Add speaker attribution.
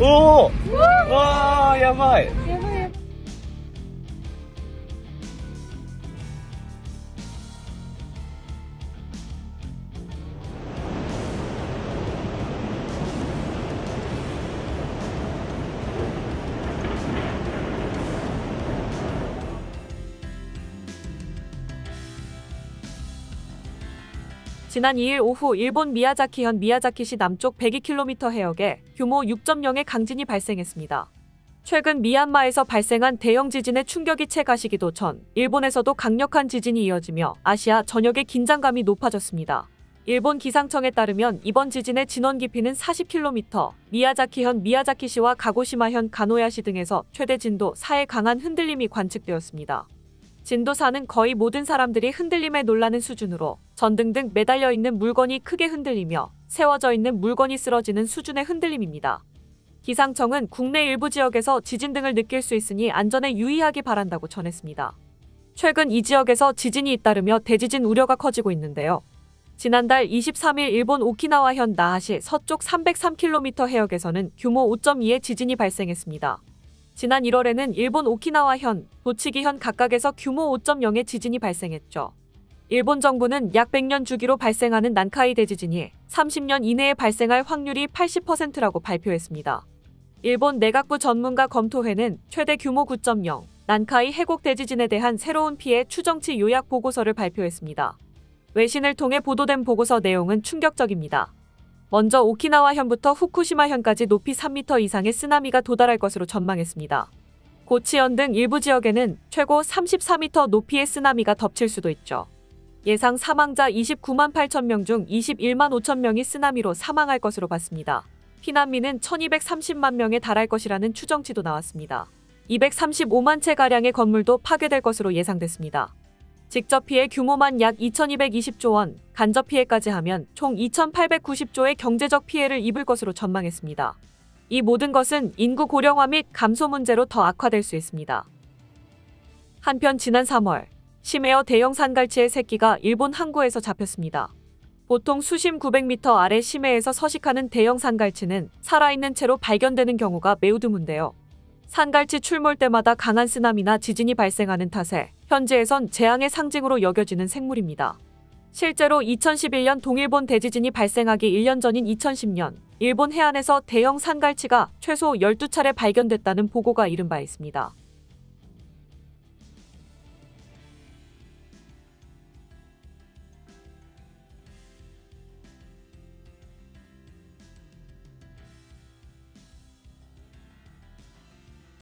Speaker 1: おーわー、やばい。
Speaker 2: 지난 2일 오후 일본 미야자키현 미야자키시 남쪽 102km 해역에 규모 6.0의 강진이 발생했습니다. 최근 미얀마에서 발생한 대형 지진의 충격이 채 가시기도 전 일본에서도 강력한 지진이 이어지며 아시아 전역의 긴장감이 높아졌습니다. 일본 기상청에 따르면 이번 지진의 진원 깊이는 40km, 미야자키현 미야자키시와 가고시마현 가노야시 등에서 최대 진도 4의 강한 흔들림이 관측되었습니다. 진도 4는 거의 모든 사람들이 흔들림에 놀라는 수준으로 전등 등 매달려 있는 물건이 크게 흔들리며 세워져 있는 물건이 쓰러지는 수준의 흔들림입니다. 기상청은 국내 일부 지역에서 지진 등을 느낄 수 있으니 안전에 유의하기 바란다고 전했습니다. 최근 이 지역에서 지진이 잇따르며 대지진 우려가 커지고 있는데요. 지난달 23일 일본 오키나와현 나하시 서쪽 303km 해역에서는 규모 5.2의 지진이 발생했습니다. 지난 1월에는 일본 오키나와현, 도치기현 각각에서 규모 5.0의 지진이 발생했죠. 일본 정부는 약 100년 주기로 발생하는 난카이 대지진이 30년 이내에 발생할 확률이 80%라고 발표했습니다. 일본 내각부 전문가 검토회는 최대 규모 9.0 난카이 해곡 대지진에 대한 새로운 피해 추정치 요약 보고서를 발표했습니다. 외신을 통해 보도된 보고서 내용은 충격적입니다. 먼저 오키나와현부터 후쿠시마현까지 높이 3m 이상의 쓰나미가 도달할 것으로 전망했습니다. 고치현 등 일부 지역에는 최고 34m 높이의 쓰나미가 덮칠 수도 있죠. 예상 사망자 29만 8천 명 중 21만 5천 명이 쓰나미로 사망할 것으로 봤습니다. 피난민은 1230만 명에 달할 것이라는 추정치도 나왔습니다. 235만 채가량의 건물도 파괴될 것으로 예상됐습니다. 직접 피해 규모만 약 2220조 원, 간접 피해까지 하면 총 2890조의 경제적 피해를 입을 것으로 전망했습니다. 이 모든 것은 인구 고령화 및 감소 문제로 더 악화될 수 있습니다. 한편 지난 3월, 심해어 대형 산갈치의 새끼가 일본 항구에서 잡혔습니다. 보통 수심 900m 아래 심해에서 서식하는 대형 산갈치는 살아있는 채로 발견되는 경우가 매우 드문데요. 산갈치 출몰 때마다 강한 쓰나미나 지진이 발생하는 탓에 현지에선 재앙의 상징으로 여겨지는 생물입니다. 실제로 2011년 동일본 대지진이 발생하기 1년 전인 2010년, 일본 해안에서 대형 산갈치가 최소 12차례 발견됐다는 보고가 이른 바 있습니다.